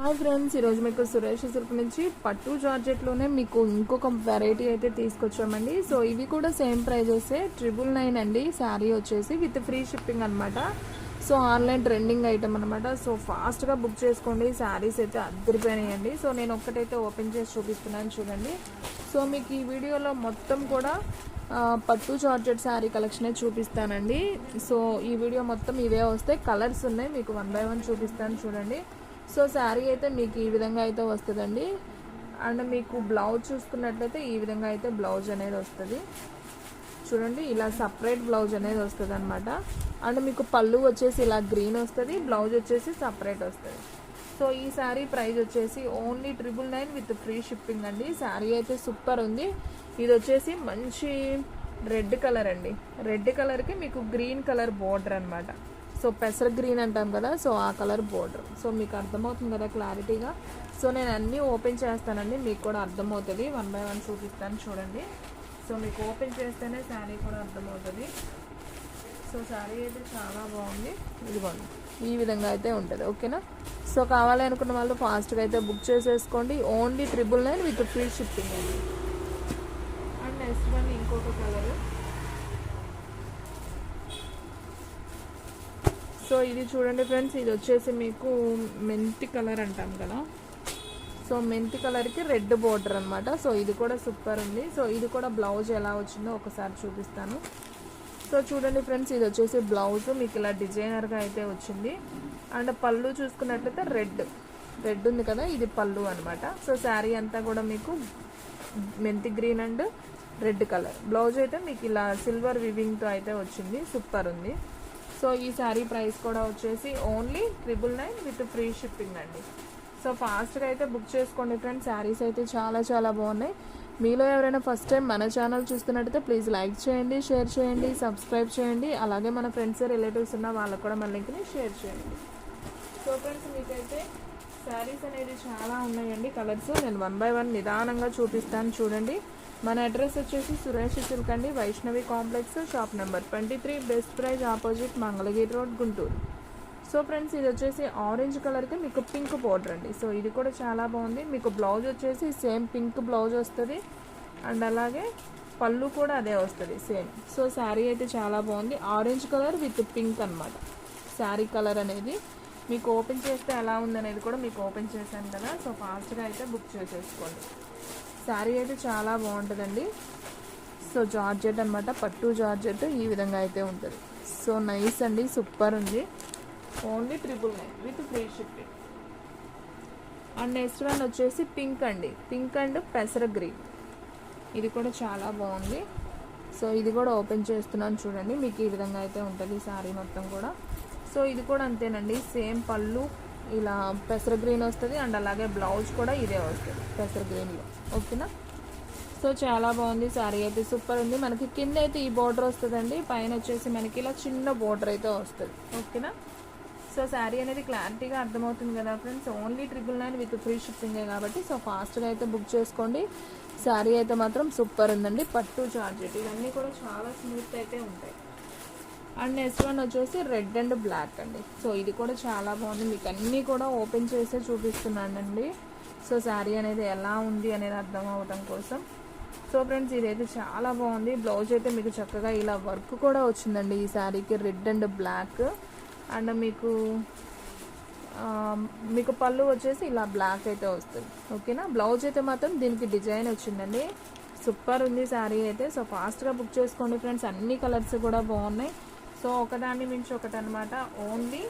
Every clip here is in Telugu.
హాయ్ ఫ్రెండ్స్, ఈరోజు మీకు సురేష్ సిల్క్ నుంచి పట్టు జార్జెట్లోనే మీకు ఇంకొక వెరైటీ అయితే తీసుకొచ్చామండి. సో ఇవి కూడా సేమ్ ప్రైజెస్ 999 అండి. శారీ వచ్చేసి విత్ ఫ్రీ షిప్పింగ్ అనమాట. సో ఆన్లైన్ ట్రెండింగ్ ఐటమ్ అనమాట. సో ఫాస్ట్గా బుక్ చేసుకోండి. శారీస్ అయితే అద్దరిపోయినాయండి. సో నేను ఒక్కటైతే ఓపెన్ చేసి చూపిస్తున్నాను చూడండి. సో మీకు ఈ వీడియోలో మొత్తం కూడా పట్టు జార్జెట్ శారీ కలెక్షనే చూపిస్తానండి. సో ఈ వీడియో మొత్తం ఇవే వస్తాయి. కలర్స్ ఉన్నాయి, మీకు 1 by 1 చూపిస్తాను చూడండి. సో శారీ అయితే మీకు ఈ విధంగా అయితే వస్తుందండి. అండ్ మీకు బ్లౌజ్ చూసుకున్నట్లయితే ఈ విధంగా అయితే బ్లౌజ్ అనేది వస్తుంది చూడండి. ఇలా సపరేట్ బ్లౌజ్ అనేది వస్తుంది అనమాట. అండ్ మీకు పళ్ళు వచ్చేసి ఇలా గ్రీన్ వస్తుంది, బ్లౌజ్ వచ్చేసి సపరేట్ వస్తుంది. సో ఈ శారీ ప్రైస్ వచ్చేసి ఓన్లీ 999 విత్ ఫ్రీ షిప్పింగ్ అండి. శారీ అయితే సూపర్ ఉంది. ఇది వచ్చేసి మంచి రెడ్ కలర్ అండి. రెడ్ కలర్కి మీకు గ్రీన్ కలర్ బోర్డర్ అనమాట. సో పెసర గ్రీన్ అంటాం కదా, సో ఆ కలర్ బోర్డర్. సో మీకు అర్థమవుతుంది కదా క్లారిటీగా. సో నేను అన్నీ ఓపెన్ చేస్తానండి, మీకు కూడా అర్థమవుతుంది. 1 by 1 చూపిస్తాను చూడండి. సో మీకు ఓపెన్ చేస్తేనే శారీ కూడా అర్థమవుతుంది. సో శారీ అయితే చాలా బాగుంది. ఇదిగోండి ఈ విధంగా అయితే ఉంటుంది. ఓకేనా. సో కావాలి అనుకున్న వాళ్ళు ఫాస్ట్గా అయితే బుక్ చేసేసుకోండి. ఓన్లీ 999 విత్ ఫ్రీ షిప్పింగ్ అండి. అండ్ నెక్స్ట్ వన్ ఇంకొక కలర్. సో ఇది చూడండి ఫ్రెండ్స్, ఇది వచ్చేసి మీకు మెంతి కలర్ అంటాం కదా. సో మెంతి కలర్కి రెడ్ బోర్డర్ అనమాట. సో ఇది కూడా సూపర్ ఉంది. సో ఇది కూడా బ్లౌజ్ ఎలా వచ్చిందో ఒకసారి చూపిస్తాను. సో చూడండి ఫ్రెండ్స్, ఇది వచ్చేసి బ్లౌజ్ మీకు ఇలా డిజైనర్గా అయితే వచ్చింది. అండ్ పళ్ళు చూసుకున్నట్లయితే రెడ్ ఉంది కదా, ఇది పళ్ళు అనమాట. సో శారీ అంతా కూడా మీకు మెంతి green and red colour. Blouse అయితే మీకు ఇలా సిల్వర్ వివింగ్తో అయితే వచ్చింది. సూపర్ ఉంది. సో ఈ శారీ ప్రైస్ కూడా వచ్చేసి ఓన్లీ 999 విత్ ఫ్రీ షిప్పింగ్ అండి. సో ఫాస్ట్గా అయితే బుక్ చేసుకోండి ఫ్రెండ్స్. శారీస్ అయితే చాలా చాలా బాగున్నాయి. మీలో ఎవరైనా ఫస్ట్ టైం మన ఛానల్ చూస్తున్నట్టయితే ప్లీజ్ లైక్ చేయండి, షేర్ చేయండి, సబ్స్క్రైబ్ చేయండి. అలాగే మన ఫ్రెండ్స్ రిలేటివ్స్ ఉన్న వాళ్ళకు కూడా మన లింక్ని షేర్ చేయండి. సో ఫ్రెండ్స్ మీకైతే శారీస్ అనేది చాలా ఉన్నాయండి కలర్స్. నేను 1 by 1 నిదానంగా చూపిస్తాను చూడండి. మన అడ్రస్ వచ్చేసి సురేష్ సిల్క్ అండి, Vaishnavi complex, shop number 23, best praise opposite Mangalagiri road, Guntur. So friends ఇది వచ్చేసి ఆరెంజ్ కలర్కి మీకు పింక్ బోర్డర్ అండి. సో ఇది కూడా చాలా బాగుంది. మీకు బ్లౌజ్ వచ్చేసి సేమ్ పింక్ బ్లౌజ్ వస్తుంది. అండ్ అలాగే పళ్ళు కూడా అదే వస్తుంది సేమ్. సో శారీ అయితే చాలా బాగుంది. ఆరెంజ్ కలర్ విత్ పింక్ అనమాట శారీ కలర్ అనేది. మీకు ఓపెన్ చేస్తే ఎలా ఉందనేది కూడా మీకు ఓపెన్ చేశాను కదా. సో ఫాస్ట్గా అయితే బుక్ చేసేసుకోండి. శారీ అయితే చాలా బాగుంటుందండి. సో జార్జెట్ అనమాట, పట్టు జార్జెట్ ఈ విధంగా అయితే ఉంటుంది. సో నైస్ అండి, సూపర్ ఉంది. Only 999 with free shipping. And next one వచ్చేసి పింక్ అండి, పింక్ అండ్ పెసర గ్రీన్. ఇది కూడా చాలా బాగుంది. సో ఇది కూడా ఓపెన్ చేస్తున్నాను చూడండి. మీకు ఈ విధంగా అయితే ఉంటుంది శారీ మొత్తం కూడా. సో ఇది కూడా అంతేనండి, సేమ్ పళ్ళు ఇలా పెసర గ్రీన్ వస్తుంది. అండ్ అలాగే బ్లౌజ్ కూడా ఇదే వస్తుంది పెసర గ్రీన్లో. ఓకేనా. సో చాలా బాగుంది. శారీ అయితే సూపర్ ఉంది. మనకి కింద అయితే ఈ బోర్డర్ వస్తుందండి, పైన వచ్చేసి మనకి ఇలా చిన్న బోర్డర్ అయితే వస్తుంది. ఓకేనా. సో శారీ అనేది క్లారిటీగా అర్థమవుతుంది కదా ఫ్రెండ్స్. ఓన్లీ 999 విత్ ఫ్రీ షిప్పింగే కాబట్టి సో ఫాస్ట్గా అయితే బుక్ చేసుకోండి. శారీ అయితే మాత్రం సూపర్ ఉందండి. పట్టు జార్జెట్ ఇవన్నీ కూడా చాలా స్మూత్ అయితే ఉంటాయి. అండ్ నెక్స్ట్ వన్ వచ్చేసి రెడ్ అండ్ బ్లాక్ అండి. సో ఇది కూడా చాలా బాగుంది. మీకు అన్నీ కూడా ఓపెన్ చేసే చూపిస్తున్నానండి. సో శారీ అనేది ఎలా ఉంది అనేది అర్థం అవడం కోసం. సో ఫ్రెండ్స్ ఇదైతే చాలా బాగుంది. బ్లౌజ్ అయితే మీకు చక్కగా ఇలా వర్క్ కూడా వచ్చిందండి ఈ శారీకి, రెడ్ అండ్ బ్లాక్. అండ్ మీకు పళ్ళు వచ్చేసి ఇలా బ్లాక్ అయితే వస్తుంది. ఓకేనా. బ్లౌజ్ అయితే మాత్రం దీనికి డిజైన్ వచ్చిందండి. సూపర్ ఉంది శారీ అయితే. సో ఫాస్ట్గా బుక్ చేసుకోండి ఫ్రెండ్స్. అన్ని కలర్స్ కూడా బాగున్నాయి. సో ఒకదాన్ని మించి ఒకటి అనమాట. ఓన్లీ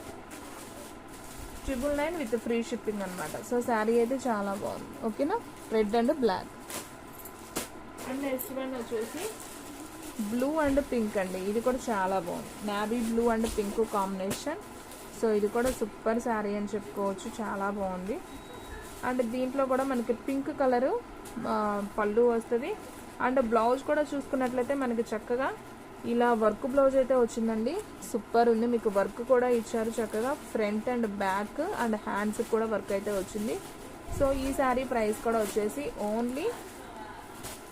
999 విత్ ఫ్రీ షిప్పింగ్ అనమాట. సో శారీ అయితే చాలా బాగుంది. ఓకేనా. Red and black. And next one వచ్చేసి బ్లూ అండ్ పింక్ అండి. ఇది కూడా చాలా బాగుంది. Navy blue and pink combination. So ఇది కూడా సూపర్ శారీ అని చెప్పుకోవచ్చు, చాలా బాగుంది. అండ్ దీంట్లో కూడా మనకి పింక్ కలరు పళ్ళు వస్తుంది. అండ్ బ్లౌజ్ కూడా చూసుకున్నట్లయితే మనకి చక్కగా ఇలా వర్క్ బ్లౌజ్ అయితే వచ్చిందండి. సూపర్ ఉంది. మీకు వర్క్ కూడా ఇచ్చారు చక్కగా, front and back and hands కూడా వర్క్ అయితే వచ్చింది. సో ఈ శారీ ప్రైస్ కూడా వచ్చేసి only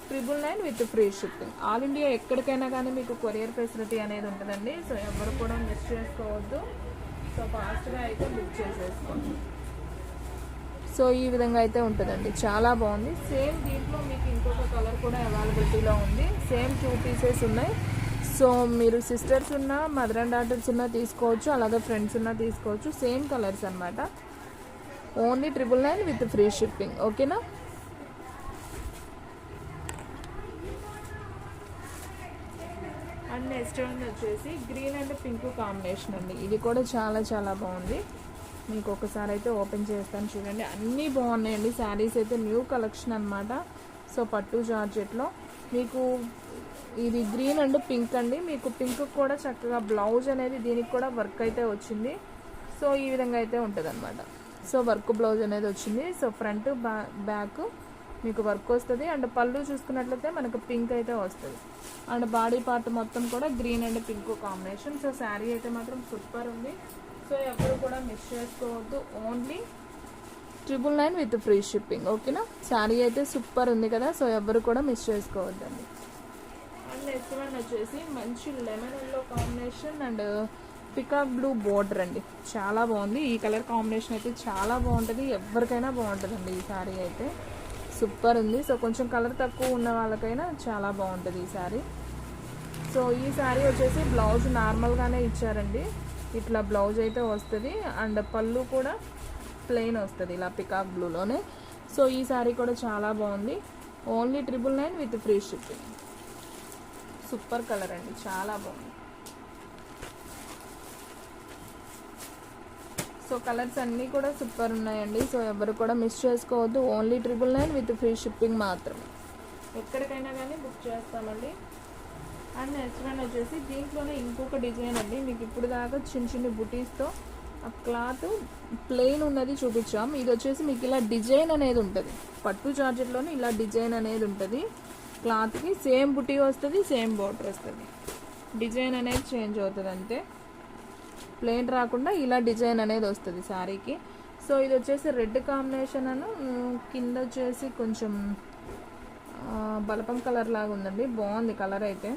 999 with free shipping. All India ఎక్కడికైనా కానీ మీకు కొరియర్ ఫెసిలిటీ అనేది ఉంటుందండి. సో ఎవరు కూడా మిస్ చేసుకోవద్దు. సో ఫాస్ట్గా అయితే బుక్ చేసేసుకోండి. సో ఈ విధంగా అయితే ఉంటుందండి, చాలా బాగుంది. సేమ్ దీంట్లో మీకు ఇంకొక కలర్ కూడా అవైలబిలిటీలో ఉంది. సేమ్ 2 పీసెస్ ఉన్నాయి. సో మీరు సిస్టర్స్ ఉన్నా, మదర్ అండ్ డాటర్స్ ఉన్నా తీసుకోవచ్చు, అలాగే ఫ్రెండ్స్ ఉన్నా తీసుకోవచ్చు. సేమ్ కలర్స్ అనమాట. Only 999 with free shipping. ఓకేనా? అండ్ నెక్స్ట్ వన్ వచ్చేసి గ్రీన్ అండ్ పింక్ కాంబినేషన్ అండి. ఇది కూడా చాలా చాలా బాగుంది. మీకు ఒకసారి అయితే ఓపెన్ చేస్తాను చూడండి. అన్నీ బాగున్నాయండి. శారీస్ అయితే న్యూ కలెక్షన్ అనమాట. సో పట్టు జార్జెట్లో మీకు ఇది గ్రీన్ అండ్ పింక్ అండి. మీకు పింక్ కూడా చక్కగా బ్లౌజ్ అనేది దీనికి కూడా వర్క్ అయితే వచ్చింది. సో ఈ విధంగా అయితే ఉంటుంది అనమాట. సో వర్క్ బ్లౌజ్ అనేది వచ్చింది. సో ఫ్రంట్ బ్యాక్ మీకు వర్క్ వస్తుంది. అండ్ పళ్ళు చూసుకున్నట్లయితే మనకు పింక్ అయితే వస్తుంది. అండ్ బాడీ పార్ట్ మొత్తం కూడా green and pink combination. So sari అయితే మాత్రం సూపర్ ఉంది. సో ఎప్పుడు కూడా మిస్ చేసుకోవద్దు. Only 999 with free shipping. ఓకేనా? శారీ అయితే సూపర్ ఉంది కదా. సో ఎవరు కూడా మిస్ చేసుకోవద్దండి. అండ్ నెక్స్ట్ వన్ వచ్చేసి మంచి lemon yellow combination and peacock blue border అండి. చాలా బాగుంది. ఈ కలర్ కాంబినేషన్ అయితే చాలా బాగుంటుంది. ఎవరికైనా బాగుంటుందండి. ఈ శారీ అయితే సూపర్ ఉంది. సో కొంచెం కలర్ తక్కువ ఉన్న వాళ్ళకైనా చాలా బాగుంటుంది ఈ శారీ. సో ఈ శారీ వచ్చేసి బ్లౌజ్ నార్మల్గానే ఇచ్చారండి. ఇట్లా బ్లౌజ్ అయితే వస్తుంది. అండ్ పళ్ళు కూడా ప్లెయిన్ వస్తుంది ఇలా పికాక్ బ్లూలోనే. సో ఈ శారీ కూడా చాలా బాగుంది. Only 999 with free shipping. Super colour అండి, చాలా బాగుంది. సో కలర్స్ అన్నీ కూడా సూపర్ ఉన్నాయండి. సో ఎవరు కూడా మిస్ చేసుకోవద్దు. ఓన్లీ 999 విత్ ఫ్రీ షిప్పింగ్ మాత్రమే. ఎక్కడికైనా కానీ బుక్ చేస్తామండి. అండ్ నెక్స్ట్ వన్ వచ్చేసి దీంట్లోనే ఇంకొక డిజైన్ అండి. మీకు ఇప్పుడు దాకా చిన్న చిన్న బుటీస్తో ఆ క్లాత్ ప్లెయిన్ ఉన్నది చూపించాం. ఇది వచ్చేసి మీకు ఇలా డిజైన్ అనేది ఉంటుంది. పట్టు జార్జెట్లోనే ఇలా డిజైన్ అనేది ఉంటుంది. క్లాత్కి సేమ్ బుటీ వస్తుంది, సేమ్ బోర్డర్ వస్తుంది. డిజైన్ అనేది చేంజ్ అవుతుంది అంతే. ప్లెయిన్ రాకుండా ఇలా డిజైన్ అనేది వస్తుంది శారీకి. సో ఇది వచ్చేసి రెడ్ కాంబినేషన్ అను కింద వచ్చేసి కొంచెం బలపం కలర్ లాగా ఉందండి. బాగుంది కలర్ అయితే.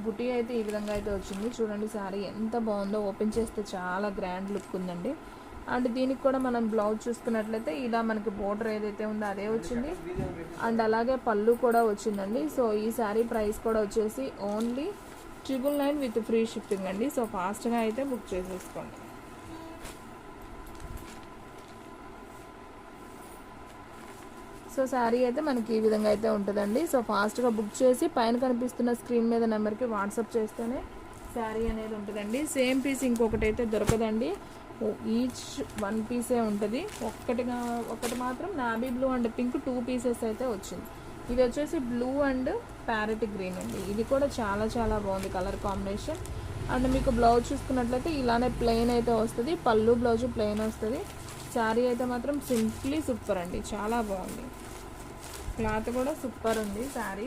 బుటీ అయితే ఈ విధంగా అయితే వచ్చింది. చూడండి శారీ ఎంత బాగుందో. ఓపెన్ చేస్తే చాలా గ్రాండ్ లుక్ ఉందండి. అండ్ దీనికి కూడా మనం బ్లౌజ్ చూసుకున్నట్లయితే ఇలా మనకి బోర్డర్ ఏదైతే ఉందో అదే వచ్చింది. అండ్ అలాగే పళ్ళు కూడా వచ్చిందండి. సో ఈ శారీ ప్రైస్ కూడా వచ్చేసి ఓన్లీ 999 విత్ ఫ్రీ షిప్పింగ్ అండి. సో ఫాస్ట్గా అయితే బుక్ చేసేసుకోండి. సో శారీ అయితే మనకి ఈ విధంగా అయితే ఉంటుందండి. సో ఫాస్ట్గా బుక్ చేసి పైన కనిపిస్తున్న స్క్రీన్ మీద నెంబర్కి వాట్సాప్ చేస్తేనే శారీ అనేది ఉంటుందండి. సేమ్ పీస్ ఇంకొకటి అయితే దొరకదండి. ఈచ్ 1 పీసే ఉంటుంది. ఒకటి మాత్రం నాబీ బ్లూ అండ్ పింక్ 2 పీసెస్ అయితే వచ్చింది. ఇది వచ్చేసి బ్లూ అండ్ ప్యారెట్ గ్రీన్ అండి. ఇది కూడా చాలా చాలా బాగుంది కలర్ కాంబినేషన్. అండ్ మీకు బ్లౌజ్ చూసుకున్నట్లయితే ఇలానే ప్లెయిన్ అయితే వస్తుంది. పళ్ళు బ్లౌజ్ ప్లెయిన్ వస్తుంది. శారీ అయితే మాత్రం సింప్లీ సూపర్ అండి, చాలా బాగుంది. క్లాత్ కూడా సూపర్ ఉంది. శారీ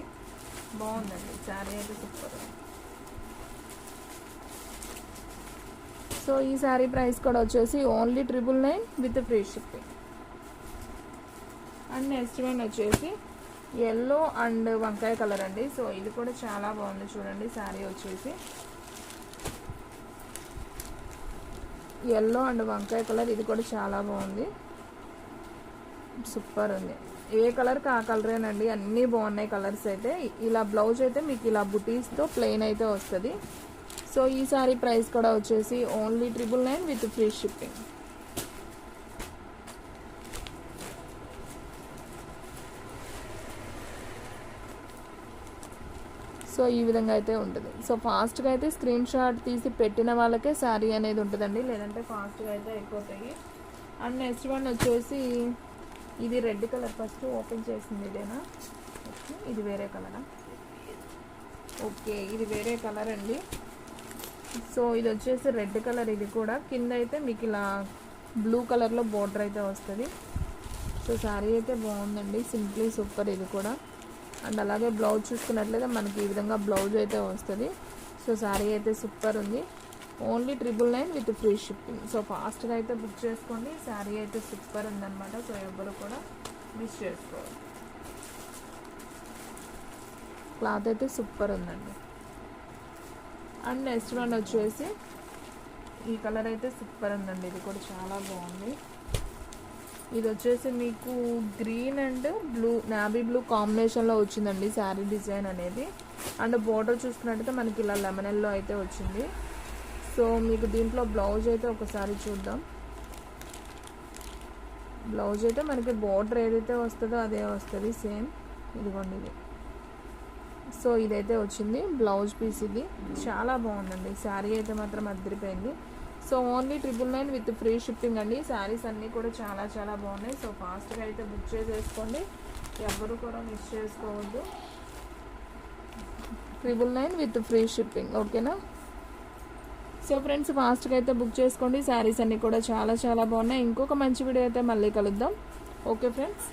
బాగుందండి. శారీ అయితే సూపర్ ఉంది. సో ఈ శారీ ప్రైస్ కూడా వచ్చేసి only 999 with free shipping. And next one వచ్చేసి ఎల్లో అండ్ వంకాయ కలర్ అండి. సో ఇది కూడా చాలా బాగుంది. చూడండి శారీ వచ్చేసి ఎల్లో అండ్ వంకాయ కలర్. ఇది కూడా చాలా బాగుంది, సూపర్ ఉంది. ఏ కలర్కి ఆ కలరేనండి. అన్నీ బాగున్నాయి కలర్స్ అయితే. ఇలా బ్లౌజ్ అయితే మీకు ఇలా బుటీస్తో ప్లెయిన్ అయితే వస్తుంది. సో ఈ సారీ ప్రైస్ కూడా వచ్చేసి only 999 with free shipping. So ఈ విధంగా అయితే ఉంటుంది. సో ఫాస్ట్గా అయితే స్క్రీన్ షాట్ తీసి పెట్టిన వాళ్ళకే శారీ అనేది ఉంటుందండి, లేదంటే ఫాస్ట్గా అయితే అయిపోతాయి. అండ్ నెక్స్ట్ వన్ వచ్చేసి ఇది రెడ్ కలర్. ఫస్ట్ ఓపెన్ చేసింది ఇదేనా? ఇది వేరే కలరా? ఓకే, ఇది వేరే కలర్ అండి. సో ఇది వచ్చేసి రెడ్ కలర్. ఇది కూడా కింద అయితే మీకు ఇలా బ్లూ కలర్లో బోర్డర్ అయితే వస్తుంది. సో శారీ అయితే బాగుందండి, సింప్లీ సూపర్ ఇది కూడా. అండ్ అలాగే బ్లౌజ్ చూసుకున్నట్లయితే మనకి ఈ విధంగా బ్లౌజ్ అయితే వస్తుంది. సో శారీ అయితే సూపర్ ఉంది. Only 999 with free shipping. So ఫాస్ట్గా అయితే బుక్ చేసుకోండి. శారీ అయితే సూపర్ ఉందన్నమాట. సో ఎవరు కూడా మిస్ చేసుకోవాలి. క్లాత్ అయితే సూపర్ ఉందండి. అండ్ నెక్స్ట్ వన్ వచ్చేసి ఈ కలర్ అయితే సూపర్ ఉందండి. ఇది కూడా చాలా బాగుంది. ఇది వచ్చేసి మీకు green and blue, navy blue కాంబినేషన్లో వచ్చిందండి శారీ డిజైన్ అనేది. అండ్ బోర్డర్ చూసుకున్నట్టయితే మనకి ఇలా లెమన్ ఎల్లో అయితే వచ్చింది. సో మీకు దీంట్లో బ్లౌజ్ అయితే ఒకసారి చూద్దాం. బ్లౌజ్ అయితే మనకి బోర్డర్ ఏదైతే వస్తుందో అదే వస్తుంది సేమ్. ఇదిగోండి ఇది. సో ఇదైతే వచ్చింది బ్లౌజ్ పీస్. ఇది చాలా బాగుందండి. శారీ అయితే మాత్రం అదిరిపోయింది. So only 999 with free shipping అండి. శారీస్ అన్నీ కూడా చాలా చాలా బాగున్నాయి. సో ఫాస్ట్గా అయితే బుక్ చేసేసుకోండి, ఎవరు కూడా మిస్ చేసుకోవద్దు. 999 విత్ ఫ్రీ షిప్పింగ్, ఓకేనా. సో ఫ్రెండ్స్ ఫాస్ట్గా అయితే బుక్ చేసుకోండి. శారీస్ అన్నీ కూడా చాలా చాలా బాగున్నాయి. ఇంకొక మంచి వీడియో అయితే మళ్ళీ కలుద్దాం. Okay friends.